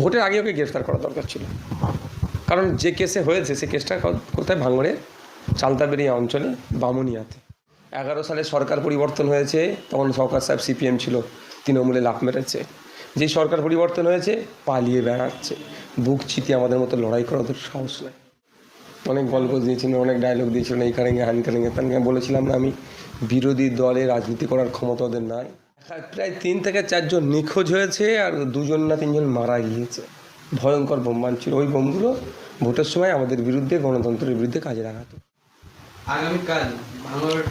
ভোটের আগে ওকে গ্রেফতার করা দরকার ছিল, কারণ যে কেসে হয়েছে সে কেসটা কোথায়? ভাঙড়ের চালতাবেড়িয়া অঞ্চলে বামুনিয়াতে। 11 সালে সরকার পরিবর্তন হয়েছে, তখন সরকার সাহেব সিপিএম ছিল, তৃণমূলে লাফ মেরেছে। যে সরকার পরিবর্তন হয়েছে পালিয়ে বেড়াচ্ছে, বুক চিতিয়ে আমাদের মতো লড়াই করার ওদের সাহস নেই। অনেক গল্প দিয়েছিলেন, অনেক ডায়লগ দিয়েছিলেন, এই কারেঙ্গে হ্যান কারেঙ্গে তানকে। বলেছিলাম না আমি, বিরোধী দলে রাজনীতি করার ক্ষমতা ওদের নাই। প্রায় 3 থেকে 4 জন নিখোঁজ হয়েছে আর 2 না 3 জন মারা গিয়েছে। ভয়ঙ্কর বোম ছিল। ওই বোমগুলো ভোটের সময় আমাদের বিরুদ্ধে, গণতন্ত্রের বিরুদ্ধে কাজে লাগাতো। আগামীকাল ভাঙড়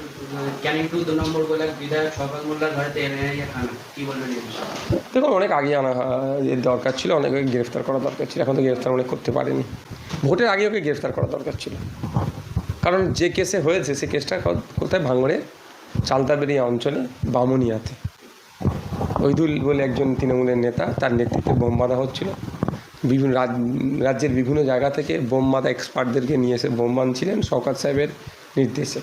ক্যানিং 2 2 নম্বর ব্লক বিধায়ক শওকত মোল্লার ঘরেতে এনআইএ হানা, কি বলবেন? দেখুন, অনেক আগে আনা দরকার ছিল, অনেক গ্রেফতার করা দরকার ছিল, এখন তো গ্রেফতার অনেক করতে পারেনি। ভোটের আগে ওকে গ্রেফতার করা দরকার ছিল, কারণ যে কেসে হয়েছে সে কেসটা কোথায়? ভাঙড়ের চালতাবেড়িয়া অঞ্চলে বামুনিয়াতে। ওইদুল বলে একজন তৃণমূলের নেতা, তার নেতৃত্বে বোম বাঁধা হচ্ছিল। বিভিন্ন রাজ্যের বিভিন্ন জায়গা থেকে বোম বাঁধা এক্সপার্টদেরকে নিয়ে এসে বোম বাঁধছিলেন শওকত সাহেবের নির্দেশে।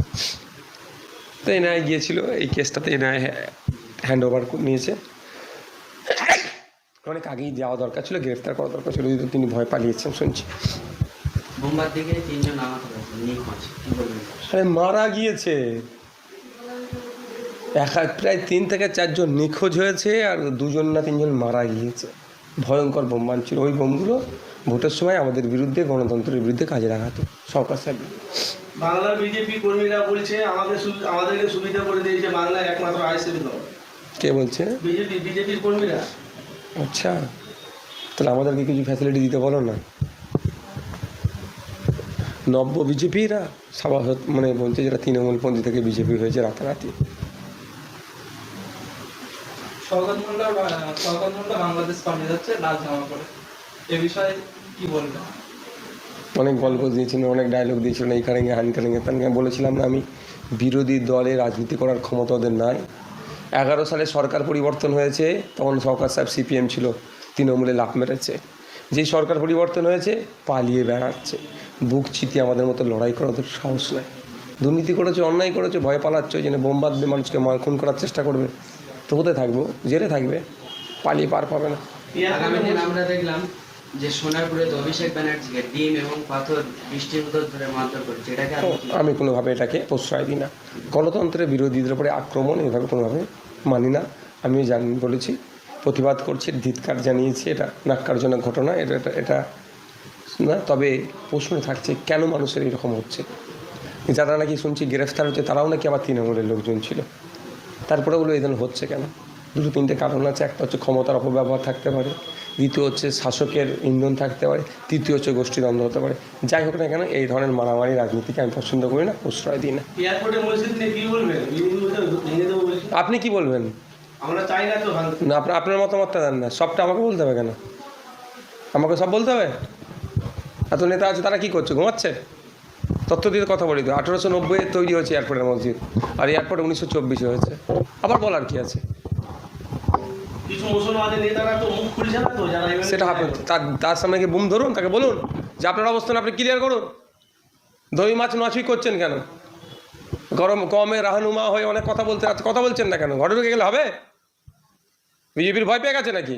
তো এনআইএ গিয়েছিল, এই কেসটাতে এনআইএ হ্যান্ড ওভার নিয়েছে। অনেক আগেই যাওয়া দরকার ছিল, গ্রেফতার করা দরকার ছিল, যদি তিনি ভয় পালিয়েছেন শুনছি। বোমবার দিকে 3 জন আহত হয়েছে, নিখোঁজ, কি বলবেন? আরে মারা গিয়েছে, প্রায় 3 থেকে 4 জন নিখোঁজ হয়েছে আর 2 না 3 জন মারা গিয়েছে। ভয়ঙ্কর বোম ছিল। ওই বোমগুলো ভোটের সময় আমাদের বিরুদ্ধে, গণতন্ত্রের বিরুদ্ধে কাজে লাগাতো সরকার সাহেব। বাংলার বিজেপি কর্মীরা বলছে আমাদেরকে সুবিধা করে দিয়েছে বাংলার একমাত্র আইএসএফ দল। কে বলছে? বিজেপির কর্মীরা। আচ্ছা, তাহলে আমাদেরকে কিছু ফ্যাসিলিটি দিতে বলো না। নব্য বিজেপিরা সভাসদ মানে বলছে, যারা তৃণমূলপন্থী থেকে বিজেপি হয়েছে রাতারাতি। শওকত মোল্লা বাংলাদেশ পাঠিয়ে যাচ্ছে লাল জামা পরে, এ বিষয়ে কি বলবেন? অনেক গল্প দিয়েছিলেন, অনেক ডায়লগ দিয়েছিলেন, এই কারেঙ্গে হ্যান কারেঙ্গে তানকে। বলেছিলাম না আমি, বিরোধী দলে রাজনীতি করার ক্ষমতা ওদের নাই। 11 সালে সরকার পরিবর্তন হয়েছে, তখন সরকার সাহেব সিপিএম ছিল, তৃণমূলে লাফ মেরেছে। যে সরকার পরিবর্তন হয়েছে পালিয়ে বেড়াচ্ছে, বুক চিতিয়ে আমাদের মতো লড়াই করার ওদের সাহস নেই। দুর্নীতি করেছে, অন্যায় করেছে, ভয় পালাচ্ছে, ওই জন্য বোম বাঁধবে, মানুষকে খুন করার চেষ্টা করবে। তো কোথায় থাকবো? জেলে থাকবে, পালিয়ে পার পাবে না। আগামী দিন আমরা দেখলাম যে সোনারপুরে অভিষেক ব্যানার্জিকে ডিম এবং পাথর বৃষ্টির মতো ধরে মারধর করছে, এটাকে আমি কোনোভাবে এটাকে প্রশ্রয় দিই না। গণতন্ত্রের বিরোধীদের উপরে আক্রমণ এভাবে কোনোভাবে মানি না। আমি বলেছি, প্রতিবাদ করছি, ধিৎকার জানিয়েছি। এটা ন্যাক্কারজনক ঘটনা, এটা না। তবে প্রশ্ন থাকছে কেন মানুষের এরকম হচ্ছে। যারা নাকি শুনছি গ্রেফতার হচ্ছে, তারাও নাকি আবার তৃণমূলের লোকজন ছিল। তারপরে ওগুলো এই ধরনের হচ্ছে কেন? 2-3টে কারণ আছে। একটা হচ্ছে ক্ষমতার অপব্যবহার থাকতে পারে, দ্বিতীয় হচ্ছে শাসকের ইন্ধন থাকতে পারে, তৃতীয় হচ্ছে গোষ্ঠীদ্বন্দ্ব হতে পারে। যাই হোক না কেন, এই ধরনের মারামারি রাজনীতিকে আমি পছন্দ করি না, প্রশ্রয় দিই না। আপনি কি বলবেন? আমরা চাই না তো না, আপনার মতামতটা দেন না, সবটা আমাকে বলতে হবে কেন? আমাকে সব বলতে হবে? এত নেতা আছে, তারা কি করছে? ঘুমাচ্ছে? তথ্য দিয়ে কথা বলি তো, 1890 তৈরি হয়েছে এয়ারপোর্টের মসজিদ, আর এয়ারপোর্ট 1924 হয়েছে। আবার বলার কি আছে? কিছু মুসলমানের নেতারা তো মুখ খুলছে না তো, যারা সেটা আপনি তার সামনে গিয়ে বুম ধরুন, তাকে বলুন যে আপনার অবস্থান আপনি ক্লিয়ার করুন। দই মাছ নাচুই করছেন কেন? কমে রাহনুমা হয়ে অনেক কথা বলছেন না কেন? ঘরে ঢুকে গেলে হবে? বিজেপির ভয় পেয়ে গেছে নাকি?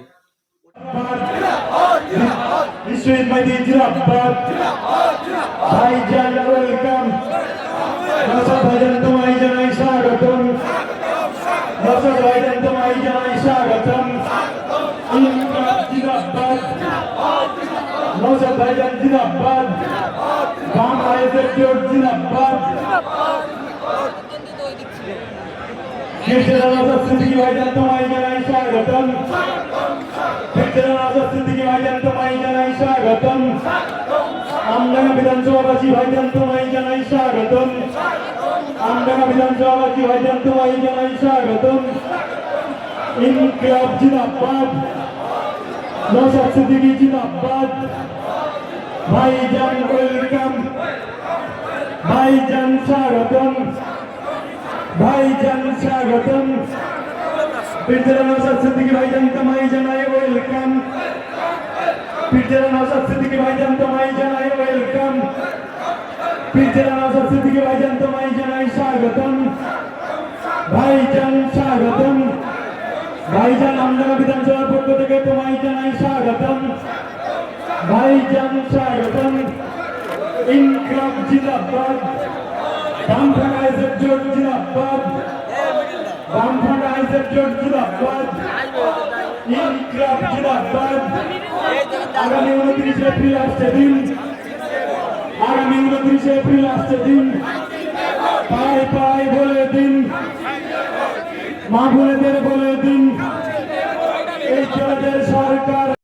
আমডাঙ্গা বিধানসভাবাসী ভাইজান তোমায় জানাই স্বাগতম। আমডাঙ্গা বিধানসভাবাসী ভাইজান তোমায় জানাই স্বাগতম। ইনকিলাব জিন্দাবাদ, নওশাদ সিদ্দিকী জিন্দাবাদ। ভাইজান ওয়েলকাম, ভাইজান স্বাগতম, ভাইজান স্বাগতম। পিরজারা নওশাদ সিদ্দিকী ভাইজান তোমায় জানাই ওয়েলকাম। পিরজারা নওশাদ সিদ্দিকী ভাইজান তোমায় জানাই ওয়েলকাম। পিরজারা নওশাদ সিদ্দিকী ভাইজান তোমায় জানাই স্বাগতম। ভাইজান স্বাগতম। ভাইজান আমডাঙ্গা বিধানসভার পক্ষ থেকে তোমায় জানাই স্বাগতম। ভাইজান স্বাগতম। ইনকলাব জিন্দাবাদ। বামফ্রন্ট আইএসএফ জোট জিন্দাবাদ। বামফ্রন্ট আইএসএফ জোট জিন্দাবাদ। ইনকলাব জিন্দাবাদ। আগামী 29 এপ্রিল আসছে দিন। আগামী 29 এপ্রিল আসছে দিন। পাই পাই বলে দিন, মা বোনেদের বলে দিন,